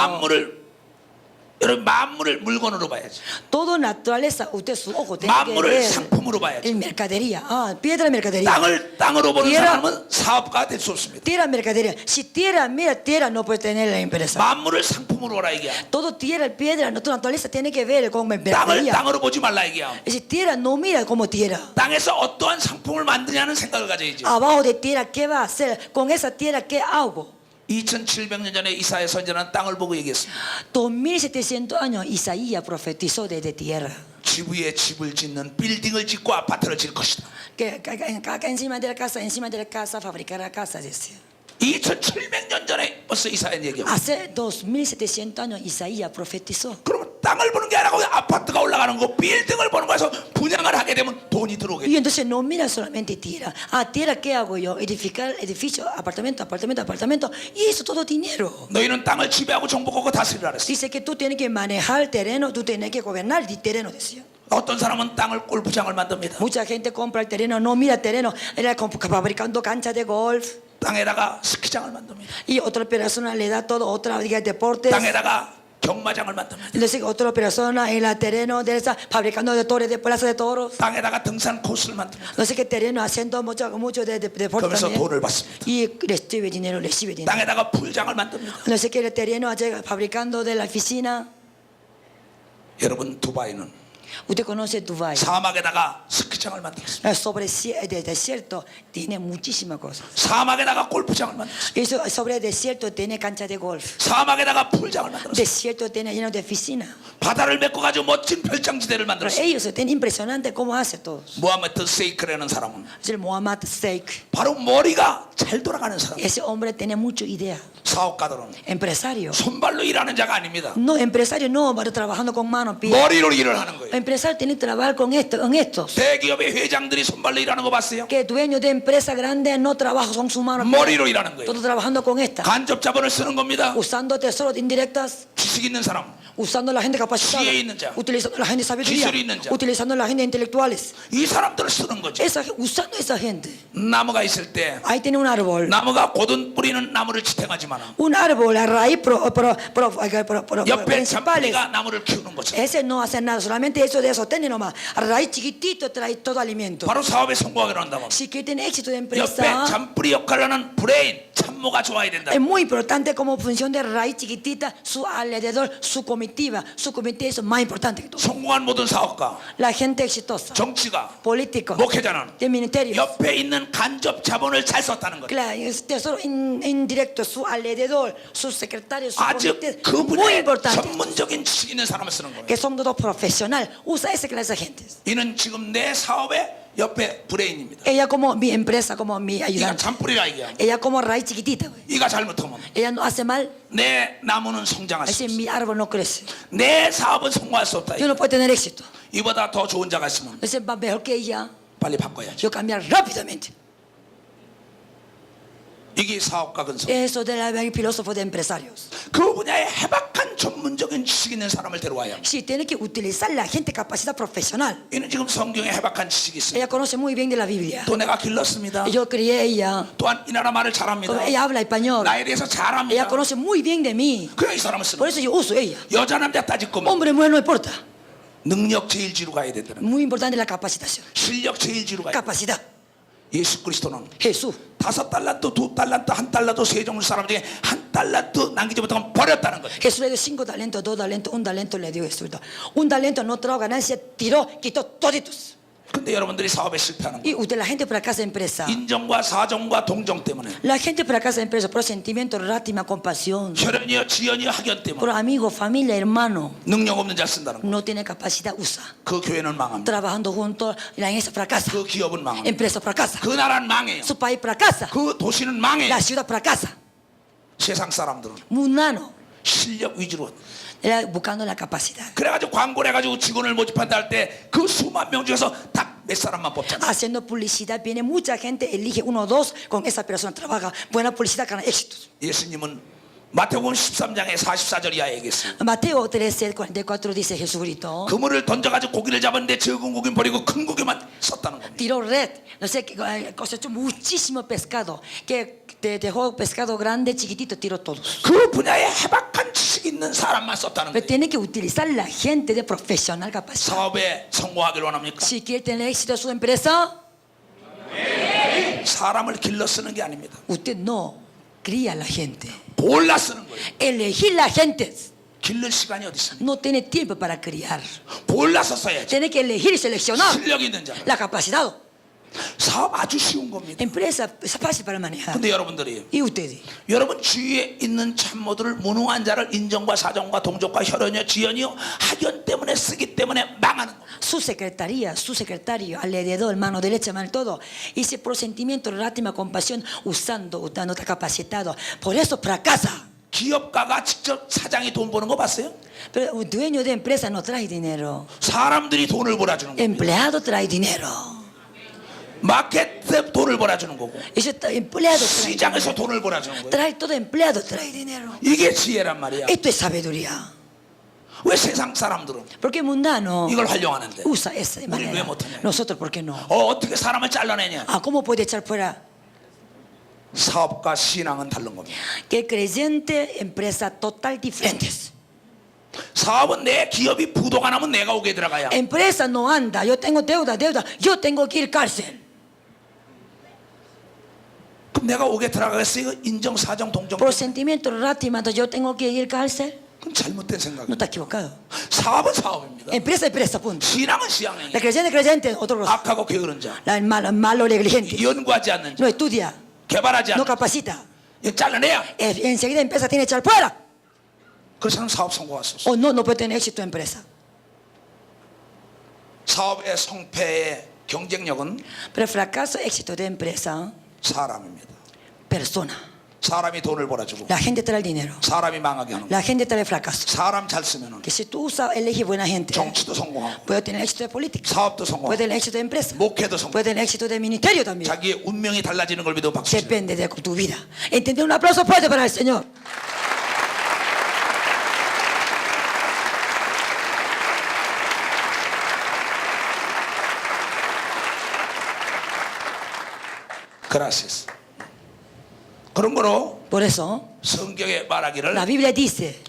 여러분 만물을 물건으로 봐야지. todo naturaleza, usted su ojo tiene que 만물을 ver 상품으로 봐야지. en mercadería. Piedra de mercadería. 땅으로 보는 Tierra. 사람은 사업가가 될 수 없습니다. Tierra mercadería. Si tierra, mira tierra, no puede tener la empresa. 만물을 상품으로 보라 얘기야. Todo tierra, piedra, nuestra naturaleza tiene que ver con 땅을 mercadería. 땅으로 보지 말라 얘기야. Es decir, tierra no mira como tierra. 땅에서 어떠한 상품을 만드냐는 생각을 가져야지. Abajo de tierra, ¿qué va a hacer? Con esa tierra, ¿qué hago? 2700년 전에 이사야 선지자는 땅을 보고 얘기했습니다. 2700 años Isaías profetizó desde tierra. 집 위에 집을 짓는 빌딩을 짓고 아파트를 질 것이다. Que acá encima de la casa, fabricará casas, decía. 2700년 전에 벌써 이사야 얘기하고. Hace 2700 años Isaías profetizó. 그러면 땅을 보는 게 아니라 아파트가 올라가는 거, 빌딩을 보는 거에서 분양을 하게 되면 돈이 들어오게 Y 돼. entonces no mira solamente tierra. Ah, tierra, ¿qué hago yo? Edificar edificio, apartamento, apartamento, apartamento. Y eso todo dinero. 너희는 땅을 지배하고 정복하고 다스리라 그랬어. Dice que tú tienes que manejar el terreno, tú tienes que gobernar el terreno, decía. 어떤 사람은 땅을 골프장을 만듭니다. Mucha gente compra el terreno, no mira el terreno, era fabricando canchas de golf. 땅에다가 스키장을 만듭니다. Y otra persona le da todo, otra diga deportes. 땅에다가 경마장을 만듭니다. Entonces otra persona en el terreno de esa, fabricando de torres, de plaza de toros. 땅에다가 등산 코스를 만듭니다. No sé qué terreno, haciendo mucho de deporte 그러면서 también. 돈을 받습니다. Y recibe dinero, recibe dinero. 땅에다가 풀장을 만듭니다. No sé qué el terreno, fabricando de la oficina. 여러분, 두바이는 Usted conoce Dubái. 사막에다가 스키장을 만들었습니다. Sobre el desierto tiene muchísimas cosas. 사막에다가 골프장을 만들었습니다. Eso, sobre el desierto tiene cancha de golf. 사막에다가 풀장을 만들었습니다. Desierto tiene lleno de oficina. 바다를 메꿔 가지고 멋진 별장지대를 Pero 만들었습니다. ellos tienen impresionante cómo hace todo. 모하메드 세이크라는 사람은 Es el Mohammad Sheikh. 바로 머리가 잘 돌아가는 사람. Ese hombre tiene mucha idea. 사업가들은 Empresario. 손발로 일하는 자가 아닙니다. No, empresario no, va trabajando con manos, pies. 머리로 일을 하는 거예요. Empresario tiene que trabajar con esto, con estos. 대기업의 회장들이 손발로 일하는 거 봤어요? Que dueños de empresas grandes no trabajan con sus manos. 머리로 일하는 거예요. Todo trabajando con esta. 간접 자본을 쓰는 겁니다. Usando tesoros indirectas. 지식 있는 사람, Usando la gente capacitada. 지혜 있는 자. Utilizando la gente sabiduría. 기술이 있는 자. Utilizando la gente intelectuales. 이 사람들을 쓰는 거죠. Usando esa gente. 나무가 있을 때 Ahí tiene un árbol. 나무가 고든 뿌리는 나무를 지탱하지만 Un árbol, la raíz 옆에 principales. 잔뿌리가 나무를 키우는 거죠. Ese no hace nada, solamente eso de sostener nomás. A raíz chiquitito trae todo alimento. 바로 사업에 성공하기로 한다면 Si quiere tener éxito de 옆에 empresa, 잔뿌리 역할을 하는 브레인, 참모가 좋아야 된다. es muy importante como función de raíz chiquitita, su alrededor, su comitiva. Su comitiva es más importante que todo. 성공한 모든 사업가, La gente exitosa, 정치가, político, 목회자는 de ministerios. 옆에 있는 간접 자본을 잘 썼다는 거예요. Claro, es tesoro indirecto, su alrededor, sus secretarios, sus 아주 comités, muy 그분의 importante. 전문적인 지식 있는 사람을 쓰는 거예요. Que son todos profesionales. Usa esa clase de gente. 이는 지금 내 사업의 옆에 브레인입니다. Ella como mi empresa, como mi 이가 ayudante. 잔뿌리라 이게. Ella como raíz chiquitita. Güey. 이가 잘못하면 Ella no hace mal. 내 나무는 성장할 수 Así 없어. mi árbol no crece. 내 사업은 성공할 수 없다. Yo no puedo tener éxito. 이보다 더 좋은 자가 있으면 Ese va mejor que ella. 빨리 바꿔야지. Yo cambiar rápidamente. 이게 사업가 근성. Eso de la filósofo de empresarios. 그 분야에 해박한 전문적인 지식 있는 사람을 데려와야 합니다. Sí, tiene que utilizar la gente capacidad profesional. 이는 지금 성경에 해박한 지식이 있습니다. Ella conoce muy bien de la Biblia. 또 내가 길렀습니다. Y yo crié a ella. 또한 이 나라 말을 잘합니다. Ella habla español. 나에 대해서 Ella 잘합니다. conoce muy bien de mí. 그래 이 사람을 쓰는 Por 거예요. eso yo uso ella. 여자 남자 따질 거면 Hombre, mujer, no importa. 능력 제일지로 가야 된다는 거예요. Muy importante la capacitación. 실력 제일지로 가야 돼요. Capacidad. 예수 그리스도는 Jesús. 5달란트, 2달란트, 1달란트 세종을 사람 중에 1달란트 남기지 못하면 버렸다는 거예요. Jesús le dio 5 talentos, 2 talentos, 1 talento le dio Jesús. Un talento no trajo ganancia, tiró, quitó toditos. 근데 여러분들이 사업에 실패하는 Y 거예요. usted, la gente fracasa en empresa. 인정과 사정과 동정 때문에, La gente fracasa en empresa por sentimiento, lástima, compasión. 혈연이요 지연이요 학연 Por 때문에 amigos, familia, hermano. 능력 없는 자 쓴다는 거예요. No tiene capacidad, usa. 그 교회는 망합니다. Trabajando juntos, la iglesia fracasa. 그 기업은 망합니다. Empresa fracasa. 그 나라는 망해요. Su país fracasa. 그 도시는 망해요. La ciudad fracasa. 세상 사람들은 Mundano. 실력 위주로. Era buscando la capacidad. 그래가지고 광고를 해가지고 직원을 모집한다 할 때 그 수만 명 중에서 딱 몇 사람만 뽑잖아. Haciendo publicidad, viene mucha gente, elige uno o dos, con esa persona trabaja. Buena publicidad, gana éxitos. 예수님은 마태복음 13장에 44절 이하에 얘기했어요. Mateo 13, 44 dice Jesucristo. 그물을 던져가지고 고기를 잡았는데 적은 고기는 버리고 큰 고기만 썼다는 겁니다. Tiró red, no sé, cosechó muchísimo pescado, que te dejó pescado grande, chiquitito, tiró todos. 그 분야에 해박한 지식 있는 사람만 썼다는 Pero 거예요. tiene que utilizar la gente de profesional capacidad. 사업에 성공하기를 원합니까? Si quiere tener éxito en su empresa, 사람을 길러 쓰는 게 아닙니다. usted no cría a la gente. 골라 쓰는 거예요. Elegir la gente. 길를 시간이 어디 있습니까? No tiene tiempo para criar. 골라서 써야지. Tiene que elegir y seleccionar 실력 있는 자. la capacidad. 사업 아주 쉬운 겁니다. Empresa es fácil para manejar. 근데 여러분들이 Y ustedes, 여러분 주위에 있는 참모들을 무능한 자를 인정과 사정과 동족과 혈연이요 지연이요 학연 때문에 쓰기 때문에 망하는 겁니다. su secretaría, su secretario, alrededor, mano derecha, mano todo, hice por sentimiento, lástima, compasión, usando, no está capacitado. Por eso fracasa. 기업가가 직접 사장이 돈 버는 거 봤어요? Pero un dueño de empresa no trae dinero. 사람들이 돈을 벌어주는 거고 Empleado trae dinero. 마켓에 돈을 벌어주는 거고 Eso está, empleado trae 시장에서 dinero. 돈을 벌어주는 거예요. Trae todo empleado, trae dinero. 이게 지혜란 말이야. Esto es sabiduría. 왜 세상 사람들은 Porque mundano 이걸 활용하는데 usa esa 우리는 왜 manera. 못하냐? Nosotros, ¿por qué no? 어떻게 사람을 잘라내냐? Ah, ¿cómo puede echar fuera? 사업과 신앙은 다른 겁니다. Que creyente, empresa total diferentes. 사업은 내 기업이 부도가 나면 내가 오게 들어가야. Empresa no anda, yo tengo deuda, yo tengo que ir cárcel. 그럼 내가 오게 들어가겠어요? 인정, 사정, 동정. Por sentimiento lástima, yo tengo que ir cárcel. 그건 잘못된 No 생각이에요. está equivocado. 사업은 사업입니다. Empresa, empresa, punto. 신앙은 신앙이에요. La creyente, creyente, otro cosa. 악하고 게으른 자, La malo, negligente. 연구하지 않는 자, No estudia, 개발하지 no 않는 자, capacita. 이거 잘라내야. Enseguida empresa tiene que echar fuera. 그래서 사업 성공할 수 없어. O no puede tener éxito en empresa. 사업의 성패의 경쟁력은 Pero el fracaso, éxito de empresa, 사람입니다. persona. 사람이 돈을 벌어주고 La gente trae el dinero. 사람이 망하게 하는 거. La gente trae el fracaso. 사람 잘 쓰면은 Que si tú usas, elige buena gente, 정치도 성공하고 puede tener éxito de política, 사업도 puede 성공하고 tener éxito de empresa, 목회도 성공. puede tener éxito de ministerio también. 자기의 운명이 달라지는 걸 믿어 박수. 치는 Depende de tu vida. ¿Entendés? Un aplauso fuerte para el Señor. 그라시스. 그런 거로 Por eso, 성경에 말하기를 la Biblia dice,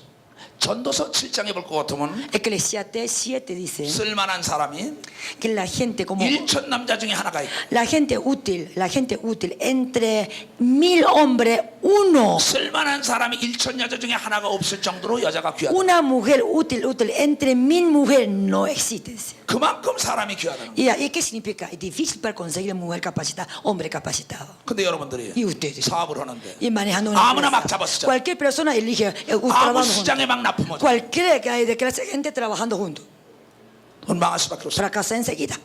전도서 7장에 볼 것 같으면 Eclesiastés 7 dice, 쓸만한 사람이 que la gente como 1천 남자 중에 하나가 있고 la gente útil, entre 1000 hombres, uno, 쓸만한 사람이 1천 여자 중에 하나가 없을 정도로 여자가 귀하다. una mujer útil, entre 1000 mujeres no existe. 그만큼 사람이 귀하다는 거예요. ¿Y qué significa? Es difícil para conseguir mujer capacitada, hombre capacitado. 근데 여러분들이 Y ustedes, 사업을 하는데 y manejando una 아무나 막 empresa, 잡았어. cualquier persona elige un 아무 trabajo junto. 시장에 막 납품하자. Cualquiera que hay de clase de gente trabajando juntos, 돈 망할 수밖에 없어. fracasa enseguida.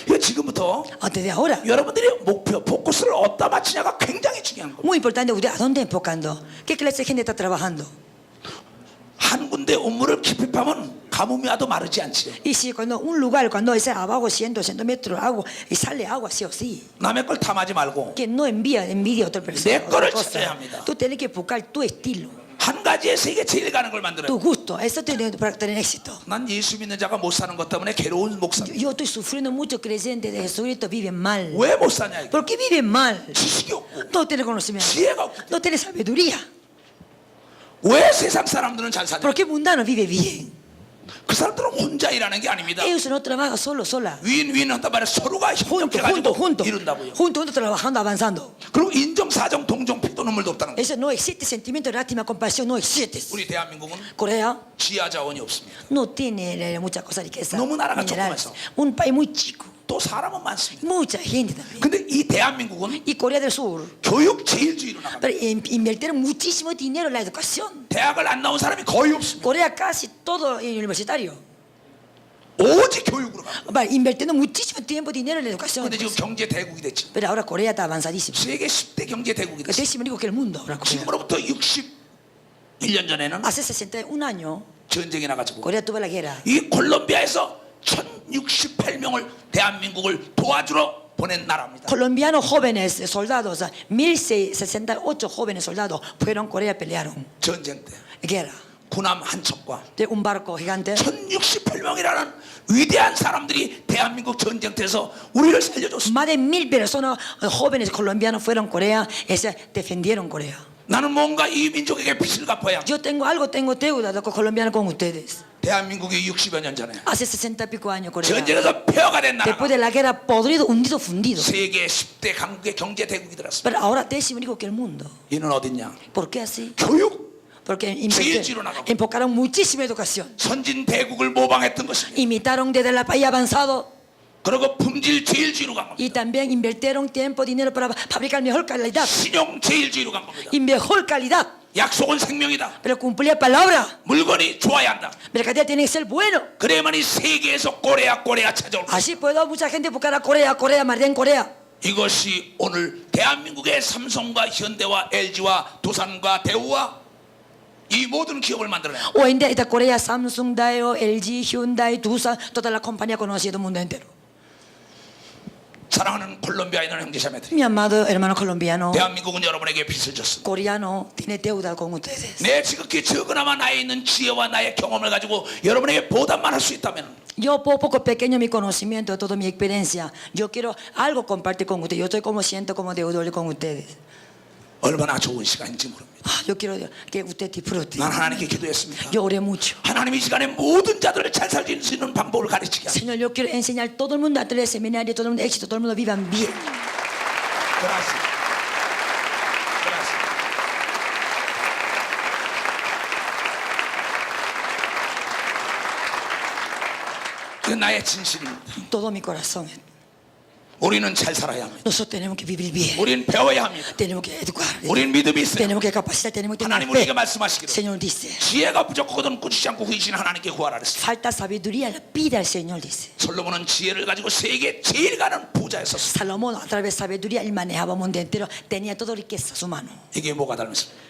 이거 지금부터 Antes de ahora, 여러분들이 목표, 포커스를 어디다 맞추냐가 굉장히 중요한 거예요. muy importante, ¿usted a dónde enfocando? ¿Qué clase de gente está trabajando? 한 군데 우물을 깊이 파면 가뭄이 와도 마르지 않지요. Y si cuando un lugar, cuando es abajo 100, 200 metros de agua y sale agua sí o sí, 남의 걸 탐하지 말고 que no envidia a otra persona. 내 거를 otra 찾아야 cosa. 합니다. Tú tienes que buscar tu estilo, 한 가지의 세계 제일 가는 걸 만들어요. tu gusto. Eso tiene para tener éxito. 난 예수 믿는 자가 못 사는 것 때문에 괴로운 목사입니다. Yo estoy sufriendo mucho creyentes de Jesucristo viven mal. 왜 못 사냐 이거. ¿Por qué viven mal? 지식이 없고 No tiene conocimiento, 지혜가 없고. no tiene sabiduría. 왜 세상 사람들은 잘 사냐. ¿Por qué mundano vive bien? 그 사람들은 혼자 일하는 게 아닙니다. Ellos no trabajan solo, sola. 윈윈 한단 말에 서로가 협력해가지고 이룬다고요. juntos, trabajando, avanzando. 그리고 인정, 사정, 동정, 피도 눈물도 없다는 거예요. Eso no existe, sentimiento, lástima, compasión, no existe. 우리 대한민국은 Corea 지하 자원이 없습니다. no tiene muchas cosas riqueza. 너무 나라가 minerales. 조그매서. Un país muy chico, 또 사람은 많습니다. mucha gente también. 근데 이 대한민국은 Y Corea del Sur, 교육 제일주의로 나갑니다. pero invirtieron muchísimo dinero en la educación. 대학을 안 나온 사람이 거의 없습니다. Corea casi todo universitario. 오직 교육으로 갑니다. Va invirtiendo muchísimo tiempo, dinero en la educación. 근데 지금 경제 대국이 됐지. Pero ahora Corea está avanzadísimo. 세계 10대 경제 대국이 됐지. Décimo digo que el mundo ahora Corea. 지금으로부터 61년 전에는 Hace 61 años, 전쟁이 나가지고 Corea tuvo la guerra. 이 콜롬비아에서 1068명을 대한민국을 도와주러 보낸 나라입니다. Colombianos jóvenes soldados, 1068 jóvenes soldados fueron a Corea, pelearon 전쟁 때 guerra 군함 한 척과 de un barco gigante. 1068명이라는 위대한 사람들이 대한민국 전쟁터에서 우리를 살려줬습니다. Más de 1000 personas jóvenes colombianos fueron a Corea y se defendieron Corea. 나는 뭔가 이 민족에게 빚을 갚아야. Yo tengo algo, tengo deuda de colombianos con ustedes. 대한민국이 60여 년 전에 Hace 60 y pico años Corea, 전쟁에서 폐허가 된 después 나라가 de la guerra, podrido, hundido, fundido. 세계 10대 강국의 경제 대국이 들었습니다. Pero ahora décimo digo que el mundo. 이는 어딨냐? ¿Por qué así? 교육, Porque 제일지로 나가고. enfocaron muchísima educación. 선진 대국을 모방했던 것입니다. Imitaron desde el país avanzado. 그리고 품질 제일주의로 간 겁니다. Y también invirtieron tiempo, dinero para fabricar mejor calidad. 신용 제일주의로 간 겁니다. Y mejor calidad. 약속은 생명이다. Pero cumplir palabra. 물건이 좋아야 한다. Mercadería tiene que ser bueno. 그래야만이 세계에서 꼬레아 찾아올 거야. Así puedo mucha gente buscar a Corea, Corea, María en Corea. 이것이 오늘 대한민국의 삼성과 현대와 LG와 두산과 대우와 이 모든 기업을 만들어내요. Hoy en día está Corea, Samsung, Daewoo, LG, Hyundai, Doosan, todas las compañías conocidas del mundo entero. 사랑하는 콜롬비아에 있는 형제자매들이, Mi amado hermano colombiano, 대한민국은 여러분에게 빚을 졌습니다. coreano, tiene deuda con ustedes. 내 지극히 적으나마 나에 있는 지혜와 나의 경험을 가지고 여러분에게 보답만 할 수 있다면 Yo poco pequeño mi conocimiento, toda mi experiencia, yo quiero algo compartir con ustedes. Yo estoy como siento como deudor con ustedes. 얼마나 좋은 시간인지 모릅니다. Yo quiero que usted disfrute. 난 하나님께 기도했습니다. Yo oré mucho. 하나님 이 시간에 모든 자들을 잘 살릴 수 있는 방법을 가르치게 하소서. Señor, yo quiero enseñar a todo el mundo a tener seminario, todo el mundo éxito, todo el mundo vivan bien. Gracias. Gracias. 그 나의 진실입니다. Todo mi corazón. 우리는 잘 살아야 합니다. Nosotros tenemos que vivir bien. 우리는 배워야 합니다. Tenemos que educar. 우리는 믿음이 있어요. Tenemos que capacitar, tenemos que tener 하나님 우리에게 fe. 말씀하시기를 Señor dice, 지혜가 부족하거든 꾸짖지 않고 후이신 하나님께 구하라 그랬어요. falta sabiduría, la pide al Señor, dice. 솔로몬은 지혜를 가지고 세계 제일 가는 부자였었어요. Salomón, a través de sabiduría, él manejaba el mundo entero, tenía toda riqueza a su mano. 이게 뭐가 잘못입니까?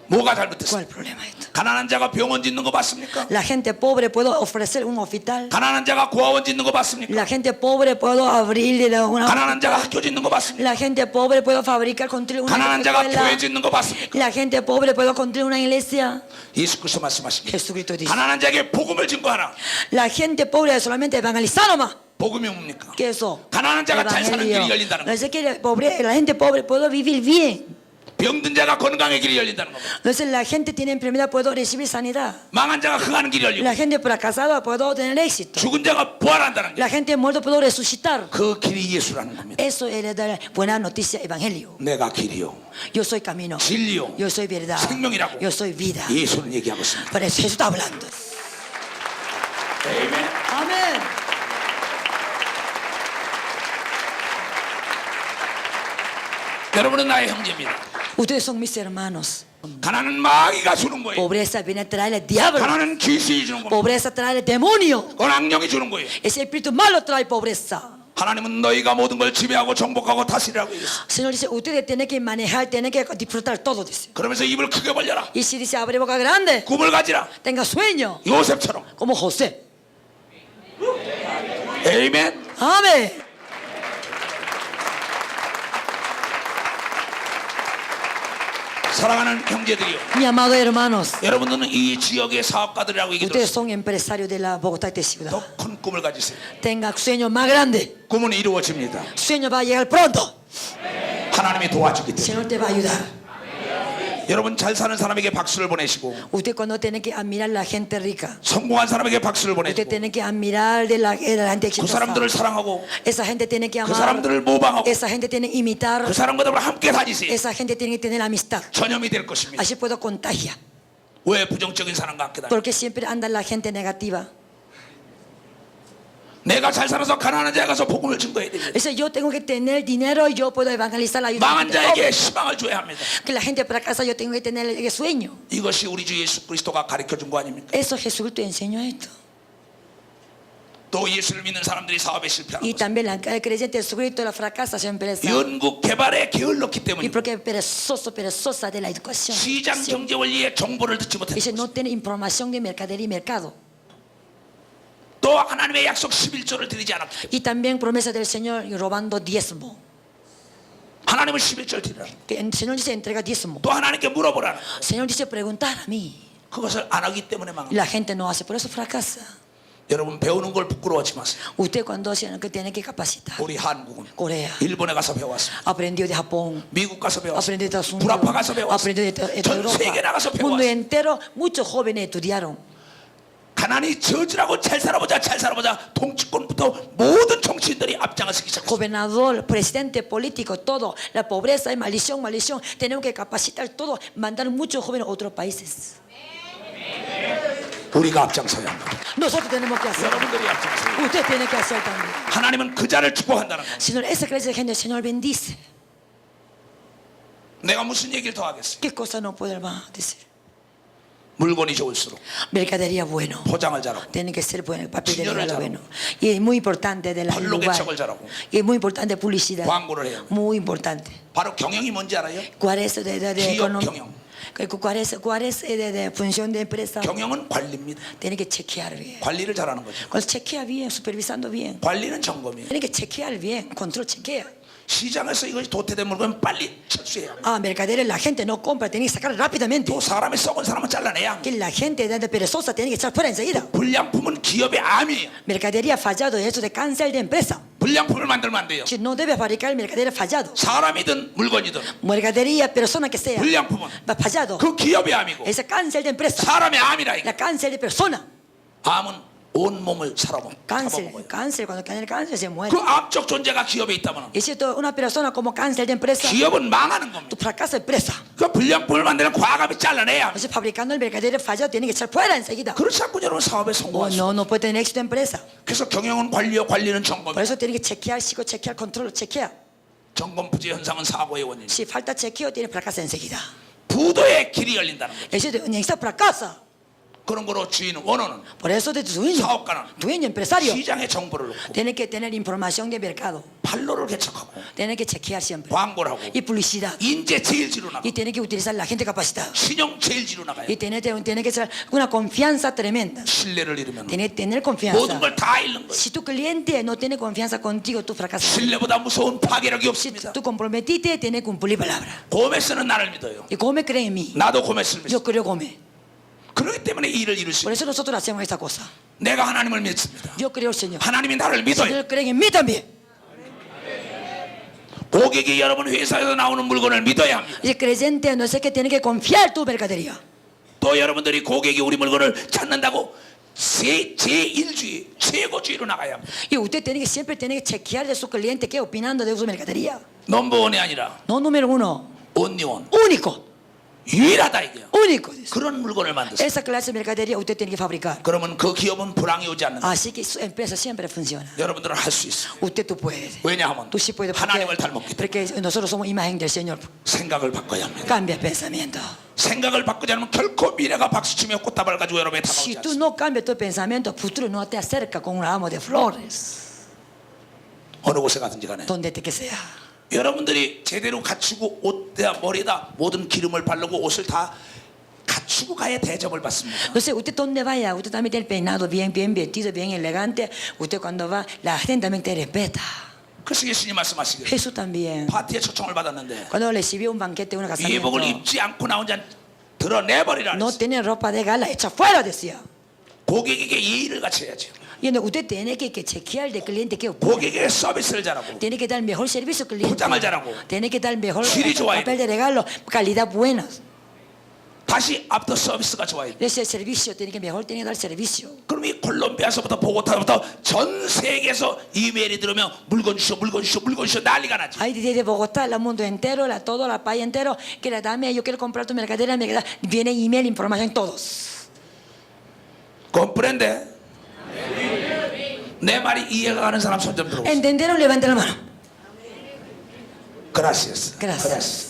뭐가 잘못됐어요? ¿Cuál es el problema de esto? 가난한 자가 병원 짓는 거 봤습니까? La gente pobre puede ofrecer un hospital. 가난한 자가 고아원 짓는 거 봤습니까? La gente pobre puede abrirle una. 가난한 자가 학교 짓는 거 봤습니까? La gente pobre puede fabricar, construir una 가난한 자가 교회 escuela. 짓는 거 봤습니까? La gente pobre puede construir una iglesia. 예수 그리스도 말씀하시기를 Jesucristo dice, 가난한 자에게 복음을 증거하라. la gente pobre solamente evangelizar nomás. 복음이 뭡니까? ¿Qué es eso? 가난한 자가 잘 사는 길이 열린다는 No 거. sé que la gente pobre puede vivir bien. 병든 자가 건강의 길이 열린다는 겁니다. Entonces la gente tiene enfermedad puede recibir sanidad. 망한 자가 흥하는 길이 열리고 La gente fracasada puede tener éxito. 죽은 자가 부활한다는 게 La gente muerta puede resucitar. 그 길이 예수라는 겁니다. Eso es la buena noticia evangelio. 내가 길이요 Yo soy camino. 진리요 Yo soy verdad. 생명이라고 Yo soy vida. 예수는 얘기하고 있습니다. Por eso Jesús está hablando. 아멘. Amén. 여러분은 나의 형제입니다. Ustedes son mis hermanos. 가난은 마귀가 주는 거예요. Pobreza viene a traer el diablo. 가난은 귀신이 주는 겁니다. Pobreza trae el demonio. 그건 악령이 주는 거예요. Ese espíritu malo trae pobreza. 하나님은 너희가 모든 걸 지배하고 정복하고 다스리라고 얘기했어. Señor dice, ustedes tienen que manejar, tienen que disfrutar todo, dice. 그러면서 입을 크게 벌려라. Y si dice, abre boca grande, 꿈을 가지라. tenga sueño, 요셉처럼. como José. 에이멘. Amén. 사랑하는 형제들이요. Mi amado hermanos, 여러분들은 이 지역의 사업가들이라고 얘기 ustedes 들었어요. son empresarios de la Bogotá de ciudad. 더 큰 꿈을 가지세요. Tenga sueño más grande. 꿈은 이루어집니다. Sueño va a llegar pronto. 하나님이 도와주기 El 때문에. Señor te va a ayudar. 여러분 잘 사는 사람에게 박수를 보내시고 Usted cuando tiene que admirar a la gente rica, 성공한 사람에게 박수를 usted 보내시고 tiene que admirar de la gente 그 exitosa. 사람들을 사랑하고 Esa gente tiene que 그 amar. 사람들을 모방하고 Esa gente tiene que imitar. 그 사람과 더불어 함께 다니세요. Esa gente tiene que tener amistad. 전염이 될 것입니다. Así puedo contagiar. 왜 부정적인 사람과 함께 다니? Porque siempre anda la gente negativa. 내가 잘 살아서 가난한 자에 가서 복음을 증거해야 됩니다. Dice, yo tengo que tener dinero y yo puedo evangelizar la ayuda. 망한 자에게 희망을 줘야 합니다. Que la gente fracasa, yo tengo que tener el sueño. 이것이 우리 주 예수 그리스도가 가르쳐 준 거 아닙니까? Eso Jesús te enseñó esto. 또 예수를 믿는 사람들이 사업에 Y 실패하는 것. también el creyente Jesucristo la fracasa su empresa. 연구 개발에 게을렀기 Y 때문에 porque es perezosa de la educación. 시장 경제 원리의 정보를 듣지 Dice, 못했고 no tiene información de mercadería y mercado. 또 하나님의 약속 11조를 드리지 않았기 때문에 Y también promesa del Señor y robando diezmo. 하나님은 11조를 드리라. Que el Señor dice, entrega diezmo. 또 하나님께 물어보라는 El Señor dice, preguntar a mí. 그것을 안 하기 때문에 망합니다. La gente no hace, por eso fracasa. 여러분 배우는 걸 부끄러워하지 마세요. Usted cuando hace que tiene que capacitar. 우리 한국은 Corea. 일본에 가서 배웠습니다. Aprendió de Japón. 미국 가서 Aprendió de 배웠습니다. Estados Unidos. 불아파 가서 Aprendió de 배웠습니다. 전 Europa. 세계 나가서 Mundo 배웠습니다. entero, muchos jóvenes estudiaron. 가난이 저지라고 잘 살아보자 잘 살아보자 통치권부터 모든 정치인들이 앞장서기 시작했어요. Gobernador, presidente, político, todo. La pobreza y maldición, maldición. Tenemos que capacitar todo. Mandar muchos jóvenes a otros países. 우리가 앞장서야 합니다. Nosotros tenemos que hacer. 여러분들이 앞장서요. Usted tiene que hacer también. 하나님은 그 자를 축복한다는 거예요. Señor, esa clase de gente, el Señor bendice. 내가 무슨 얘기를 더 하겠어요? ¿Qué cosa no puede más decir? 물건이 좋을수록 mercadería bueno. 포장을 잘하고 Tiene que ser bueno, el papel de 진열을 regalo 잘하고. bueno. Y es muy importante de la 발로 lugar. 개척을 잘하고 Y es muy importante publicidad. 광고를 해요. Muy importante. 바로 경영이 뭔지 알아요? ¿Cuál es de 기업 economía? 경영. ¿Cuál es de función de empresa? 경영은 관리입니다. Tiene que chequear bien. 관리를 잘하는 거죠. Cuando chequea bien, supervisando bien. 관리는 점검이에요. Tiene que chequear bien, control chequea. 시장에서 이것이 도태된 물건 빨리 철수해야 합니다. Ah, mercaderes, la gente no compra, tiene que sacar rápidamente. 또 사람이 썩은 사람은 잘라내야 합니다. Que la gente de perezosa tiene que echar fuera enseguida. 불량품은 기업의 암이에요. Mercadería fallado, eso de cáncer de empresa. 불량품을 만들면 안 돼요. Si no debe fabricar mercadería fallado. 사람이든 물건이든 Mercadería, persona que sea. 불량품은 Fallado. 그 기업의 암이고 Ese cáncer de empresa. 사람의 암이라 이게. La cáncer de persona. 암은 온 몸을 Cáncer, 잡아먹어요. cáncer, cuando cae el cáncer se muere. 그 암적 존재가 기업에 있다면 Y si una persona como cáncer de empresa, 기업은 망하는 겁니다. tu fracasa empresa. 그 불량품을 만드는 과감히 잘라내야 합니다. Entonces, fabricando el mercadería fallado, tiene que echar fuera enseguida. 그렇지 않고 여러분 사업에 O 성공할 수 없어요. no puede tener éxito en empresa. 그래서 경영은 관리요, 관리는 Por 점검이에요. eso tiene que chequear, chequear, control, chequear. 점검 부재 현상은 사고의 원인. Si falta chequeo, tiene fracaso enseguida. 부도의 길이 열린다는 거죠. Eso necesita fracaso. 그런 거로 주인은 원어는 Por eso de dueño, 사업가는 dueño, empresario, 시장의 정보를 놓고 tiene que tener información de mercado. 판로를 개척하고 Tiene que chequear siempre. 광고를 하고 Y publicidad. 인재 제일 지로 나가 Y tiene que utilizar la gente capacitada. 신용 제일 지로 나가요. Y tiene que ser una confianza tremenda. 신뢰를 잃으면 Tiene que tener 모든 confianza. 걸 다 잃는 거예요. Si tu cliente no tiene confianza contigo, tú fracasas. 신뢰보다 무서운 파괴력이 Si 없습니다. tú comprometiste, tienes que cumplir palabra. 고메스는 나를 믿어요. Y Gómez cree en mí. 나도 고메스를 믿어요. Yo creo Gómez. 그렇기 때문에 이 일을 이룰 수 Por 있어요. eso nosotros hacemos esta cosa. 내가 하나님을 믿습니다. Yo creo el Señor. 하나님이 나를 믿어요. Ellos creen en mí también. 고객이 여러분 회사에서 나오는 물건을 믿어야 합니다. Y el creyente no sé que tiene que confiar en tu mercadería. 또 여러분들이 고객이 우리 물건을 찾는다고 제1주의 최고주의로 나가야 합니다. Y usted siempre tiene que chequear de su cliente qué opinando de su mercadería. 넘버원이 아니라 No número uno, 온리원 único, 유일하다 이게요. único. dice. 그런 물건을 만드세요. Esa clase de mercadería usted tiene que fabricar. 그러면 그 기업은 불황이 오지 않는다. Así que su empresa siempre funciona. 여러분들은 할 수 있어요. Usted tú puedes. 왜냐하면 Tú sí puedes 하나님을 닮았기 때문에 porque nosotros somos imagen del Señor. 생각을 바꿔야 합니다. Cambia el pensamiento. 생각을 바꾸지 않으면 결코 미래가 박수치며 꽃다발을 가지고 여러분에 Si 다가오지 tú 않습니다. no cambias tu pensamiento, el futuro no te acerca con un ramo de flores. 어느 곳에 가든지 간에 Donde te que sea. 여러분들이 제대로 갖추고 옷에다 머리에다 모든 기름을 바르고 옷을 다 갖추고 가야 대접을 받습니다. Entonces, usted donde vaya, usted también tiene el peinado bien vestido, bien elegante. Usted cuando va, la gente también te respeta. 그래서 예수님 말씀하시길 Jesús también. 파티에 초청을 받았는데 Cuando recibió un banquete, un casamiento, 예복을 입지 않고 나온 자 드러내버리라 no 그랬어요. tiene ropa de gala, echa fuera, decía. 고객에게 예의를 갖춰야죠. Y entonces usted tiene que chequear del cliente qué opina. 고객에게 서비스를 잘하고 Tiene que dar el mejor servicio al cliente. 포장을 잘하고 Tiene que dar el mejor 질이 좋아야 papel de regalo, calidad buena. 다시 앞터 서비스가 좋아야 돼. Ese servicio tiene que dar servicio. 그럼 이 콜롬비아서부터 보고타부터 전 세계에서 이메일이 들으면 물건 주셔 물건 주셔 물건 주셔 난리가 나지. Hay desde Bogotá, el mundo entero, todo el país entero, que la dame, yo quiero comprar tu mercadería, viene email, información, todos. comprende? 내 말이 이해가 가는 사람 손 좀 들어보세요. ¿Entendieron? Levanten la mano. Gracias. Gracias.